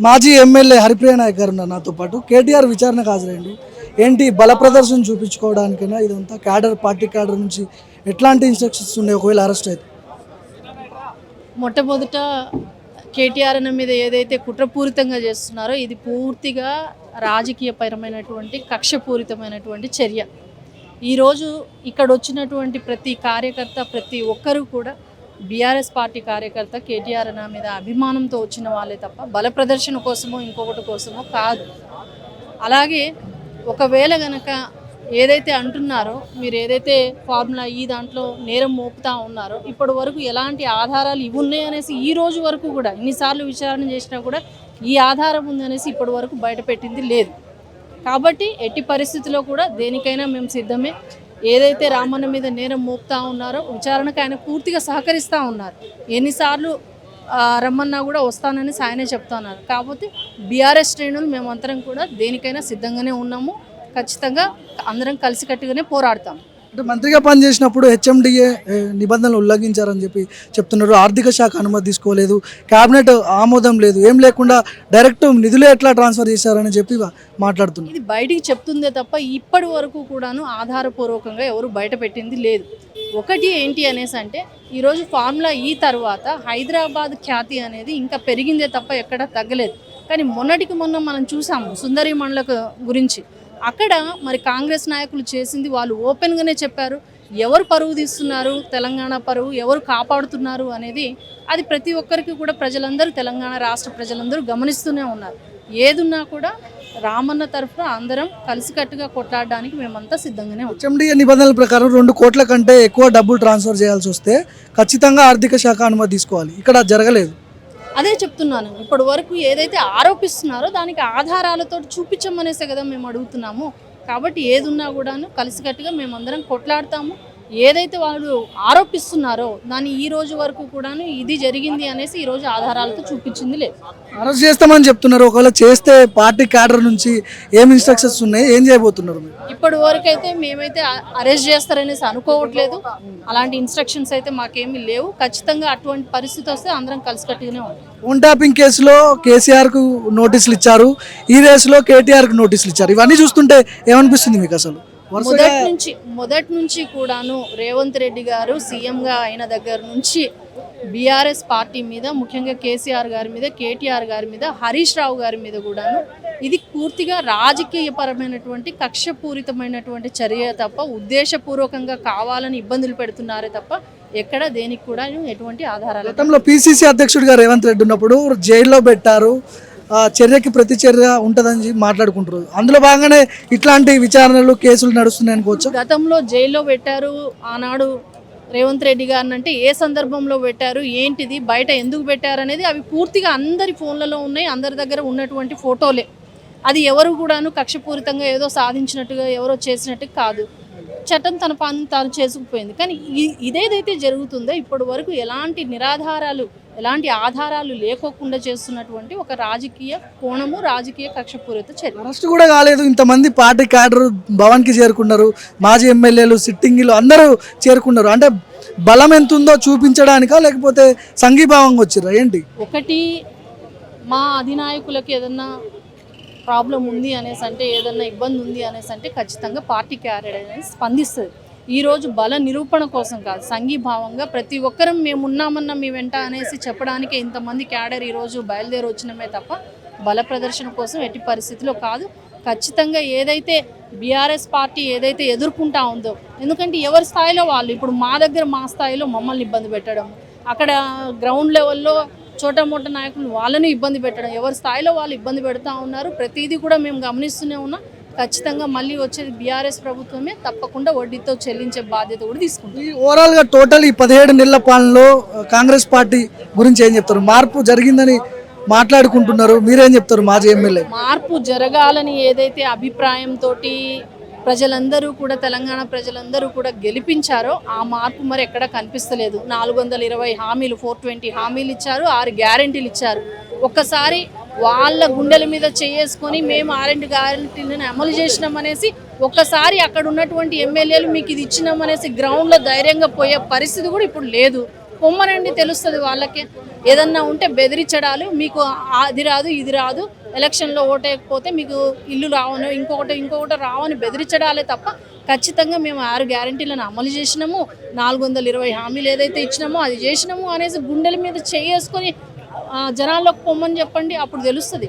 మాజీ ఎమ్మెల్యే హరిప్రియ నాయక్ గారు ఉన్నారు నాతో పాటు. కేటీఆర్ విచారణకు హాజరైండు. ఏంటి బల ప్రదర్శన చూపించుకోవడానికైనా ఇదంతా పార్టీ క్యాడర్ నుంచి ఎట్లాంటి ఇన్స్ట్రక్షన్స్ ఉన్నాయి ఒకవేళ అరెస్ట్ అయితే? మొట్టమొదట కేటీఆర్ అన్న మీద ఏదైతే కుట్రపూరితంగా చేస్తున్నారో ఇది పూర్తిగా రాజకీయపరమైనటువంటి కక్షపూరితమైనటువంటి చర్య. ఈరోజు ఇక్కడ వచ్చినటువంటి ప్రతి కార్యకర్త ప్రతి ఒక్కరూ కూడా బీఆర్ఎస్ పార్టీ కార్యకర్త కేటీఆర్ అన్న మీద అభిమానంతో వచ్చిన వాళ్ళే తప్ప బల ప్రదర్శన కోసమో ఇంకొకటి కోసమో కాదు. అలాగే ఒకవేళ గనక ఏదైతే అంటున్నారో మీరు ఏదైతే ఫార్ములా ఈ దాంట్లో నేరం మోపుతా ఉన్నారో ఇప్పటి వరకు ఎలాంటి ఆధారాలు ఇవి ఉన్నాయి అనేసి ఈ రోజు వరకు కూడా ఎన్నిసార్లు విచారణ చేసినా కూడా ఈ ఆధారం ఉందనేసి ఇప్పటి వరకు బయట పెట్టింది లేదు. కాబట్టి ఎట్టి పరిస్థితుల్లో కూడా దేనికైనా మేము సిద్ధమే. ఏదైతే రామన్న మీద నేరం మోపుతా ఉన్నారో విచారణకు ఆయన పూర్తిగా సహకరిస్తూ ఉన్నారు. ఎన్నిసార్లు రమ్మన్నా కూడా వస్తానని ఆయనే చెప్తా ఉన్నారు. కాకపోతే బీఆర్ఎస్ శ్రేణులు మేమంతరం కూడా దేనికైనా సిద్ధంగానే ఉన్నాము. ఖచ్చితంగా అందరం కలిసికట్టుగానే పోరాడతాం. అంటే మంత్రిగా పనిచేసినప్పుడు హెచ్ఎండిఏ నిబంధనలు ఉల్లంఘించారని చెప్తున్నారు. ఆర్థిక శాఖ అనుమతి తీసుకోలేదు, కేబినెట్ ఆమోదం లేదు, ఏం లేకుండా డైరెక్ట్ నిధులే ఎట్లా ట్రాన్స్ఫర్ చేశారని చెప్పి మాట్లాడుతున్నారు. ఇది బయటికి చెప్తుందే తప్ప ఇప్పటి వరకు కూడాను ఆధారపూర్వకంగా ఎవరు బయట పెట్టింది లేదు. ఒకటి ఏంటి అనేసి అంటే ఈరోజు ఫార్ములా ఈ తర్వాత హైదరాబాద్ ఖ్యాతి అనేది ఇంకా పెరిగిందే తప్ప ఎక్కడ తగ్గలేదు. కానీ మొన్నటికి మొన్న మనం చూసాము సుందరి మండలకు గురించి. అక్కడ మరి కాంగ్రెస్ నాయకులు చేసింది వాళ్ళు ఓపెన్గానే చెప్పారు. ఎవరు పరువు తీస్తున్నారు, తెలంగాణ పరువు ఎవరు కాపాడుతున్నారు అనేది అది ప్రతి ఒక్కరికి కూడా ప్రజలందరూ తెలంగాణ రాష్ట్ర ప్రజలందరూ గమనిస్తూనే ఉన్నారు. ఏదున్నా కూడా రామన్న తరఫున అందరం కలిసికట్టుగా కొట్లాడడానికి మేమంతా సిద్ధంగానే ఉన్నాం. హెచ్ఎండిఏ నిబంధనల ప్రకారం 2 కోట్ల కంటే ఎక్కువ డబ్బులు ట్రాన్స్ఫర్ చేయాల్సి వస్తే ఖచ్చితంగా ఆర్థిక శాఖ అనుమతి తీసుకోవాలి. ఇక్కడ జరగలేదు. అదే చెప్తున్నాను. ఇప్పటి వరకు ఏదైతే ఆరోపిస్తున్నారో దానికి ఆధారాలతో చూపించమనేసే కదా మేము అడుగుతున్నాము. కాబట్టి ఏదున్నా కూడాను కలిసికట్టుగా మేమందరం కొట్లాడతాము. ఏదైతే వాళ్ళు ఆరోపిస్తున్నారో దాన్ని ఈ రోజు వరకు కూడాను ఇది జరిగింది అనేసి ఈ రోజు ఆధారాలతో చూపించింది లేదు. అరెస్ట్ చేస్తామని చెప్తున్నారు. ఒకవేళ చేస్తే పార్టీ క్యాడర్ నుంచి ఏం ఇన్స్ట్రక్షన్స్ ఉన్నాయి, ఏం చేయబోతున్నారు? ఇప్పటి వరకు అయితే మేమైతే అరెస్ట్ చేస్తారనేసి అనుకోవట్లేదు. అలాంటి ఇన్స్ట్రక్షన్స్ అయితే మాకేమీ లేవు. ఖచ్చితంగా అటువంటి పరిస్థితి వస్తే అందరం కలిసికట్టుగానే ఉంటాం. ఫోన్ ట్యాపింగ్ కేసులో కేసీఆర్కు నోటీసులు ఇచ్చారు, ఈ రేసులో కేటీఆర్కు నోటీసులు ఇచ్చారు. ఇవన్నీ చూస్తుంటే ఏమనిపిస్తుంది మీకు? అసలు మొదటి నుంచి కూడాను రేవంత్ రెడ్డి గారు సీఎంగా అయిన దగ్గర నుంచి బీఆర్ఎస్ పార్టీ మీద, ముఖ్యంగా కేసీఆర్ గారి మీద, కేటీఆర్ గారి మీద, హరీష్ రావు గారి మీద కూడాను ఇది పూర్తిగా రాజకీయపరమైనటువంటి కక్షపూరితమైనటువంటి చర్య తప్ప ఉద్దేశపూర్వకంగా కావాలని ఇబ్బందులు పెడుతున్నారే తప్ప ఎక్కడ దేనికి కూడా ఎటువంటి ఆధారాలు. గతంలో పిసిసి అధ్యక్షుడిగా రేవంత్ రెడ్డి ఉన్నప్పుడు జైల్లో పెట్టారు, చర్యకి ప్రతి చర్య ఉంటుందని మాట్లాడుకుంటారు. అందులో భాగంగానే ఇట్లాంటి విచారణలు కేసులు నడుస్తున్నాయి అనుకోవచ్చు. గతంలో జైల్లో పెట్టారు ఆనాడు రేవంత్ రెడ్డి గారిని అంటే ఏ సందర్భంలో పెట్టారు, ఏంటిది, బయట ఎందుకు పెట్టారు అనేది అవి పూర్తిగా అందరి ఫోన్లలో ఉన్నాయి, అందరి దగ్గర ఉన్నటువంటి ఫోటోలే. అది ఎవరు కూడాను కక్షపూరితంగా ఏదో సాధించినట్టుగా ఎవరో చేసినట్టు కాదు. చట్టం తన పని తాను చేసుకుపోయింది. కానీ ఇదేదైతే జరుగుతుందో ఇప్పటి వరకు ఎలాంటి నిరాధారాలు ఎలాంటి ఆధారాలు లేకోకుండా చేస్తున్నటువంటి ఒక రాజకీయ కోణము, రాజకీయ కక్షపూరిత చర్య. అరెస్ట్ కూడా కాలేదు. ఇంతమంది పార్టీ క్యాడర్ భవన్కి చేరుకున్నారు, మాజీ ఎమ్మెల్యేలు సిట్టింగ్లు అందరూ చేరుకున్నారు. అంటే బలం ఎంత ఉందో చూపించడానికా లేకపోతే సంఘీభావంగా వచ్చిర్రా ఏంటి? ఒకటి మా అధినాయకులకు ఏదన్నా ప్రాబ్లం ఉంది అనేసి అంటే, ఏదన్నా ఇబ్బంది ఉంది అనేసి అంటే ఖచ్చితంగా పార్టీ క్యాడర్ అనేది స్పందిస్తుంది. ఈరోజు బల నిరూపణ కోసం కాదు, సంఘీభావంగా ప్రతి ఒక్కరం మేము ఉన్నామన్నా మీ వెంట అనేసి చెప్పడానికి ఇంతమంది క్యాడర్ ఈరోజు బయలుదేరి వచ్చినమే తప్ప బల ప్రదర్శన కోసం ఎట్టి పరిస్థితిలో కాదు. ఖచ్చితంగా ఏదైతే బీఆర్ఎస్ పార్టీ ఏదైతే ఎదుర్కొంటా ఉందో, ఎందుకంటే ఎవరి స్థాయిలో వాళ్ళు ఇప్పుడు మా స్థాయిలో మమ్మల్ని ఇబ్బంది పెట్టడం, అక్కడ గ్రౌండ్ లెవెల్లో చోటమోట నాయకులు వాళ్ళని ఇబ్బంది పెట్టడం, ఎవరి స్థాయిలో వాళ్ళు ఇబ్బంది పెడతా ఉన్నారు. ప్రతిదీ కూడా మేము గమనిస్తూనే ఉన్నాం. ఖచ్చితంగా మళ్ళీ వచ్చేది బీఆర్ఎస్ ప్రభుత్వమే, తప్పకుండా వడ్డీతో చెల్లించే బాధ్యత కూడా తీసుకుంటాం. ఓవరాల్గా టోటల్ ఈ 17 నెలల పాలనలో కాంగ్రెస్ పార్టీ గురించి ఏం చెప్తారు? మార్పు జరిగిందని మాట్లాడుకుంటున్నారు, మీరేం చెప్తారు మాజీ ఎమ్మెల్యే? మార్పు జరగాలని ఏదైతే అభిప్రాయంతో ప్రజలందరూ కూడా తెలంగాణ ప్రజలందరూ కూడా గెలిపించారో ఆ మార్పు మరి ఎక్కడ కనిపిస్తలేదు. 420 హామీలు, 420 హామీలు ఇచ్చారు, 6 గ్యారెంటీలు ఇచ్చారు. ఒక్కసారి వాళ్ళ గుండెల మీద చేసుకొని మేము 6 గ్యారెంటీలను అమలు చేసినామనేసి ఒక్కసారి అక్కడ ఉన్నటువంటి ఎమ్మెల్యేలు మీకు ఇది ఇచ్చినామనేసి గ్రౌండ్లో ధైర్యంగా పోయే పరిస్థితి కూడా ఇప్పుడు లేదు. పొమ్మనండి తెలుస్తుంది వాళ్ళకే. ఏదన్నా ఉంటే బెదిరించడాలు, మీకు అది రాదు ఇది రాదు, ఎలక్షన్లో ఓటేయకపోతే మీకు ఇల్లు రావను, ఇంకొకటి రావని బెదిరించడాలే తప్ప ఖచ్చితంగా మేము 6 గ్యారంటీలను అమలు చేసినాము, 420 హామీలు ఏదైతే ఇచ్చినామో అది చేసినాము అనేసి గుండెల మీద చేసుకొని జనాల్లోకి పొమ్మని చెప్పండి, అప్పుడు తెలుస్తుంది.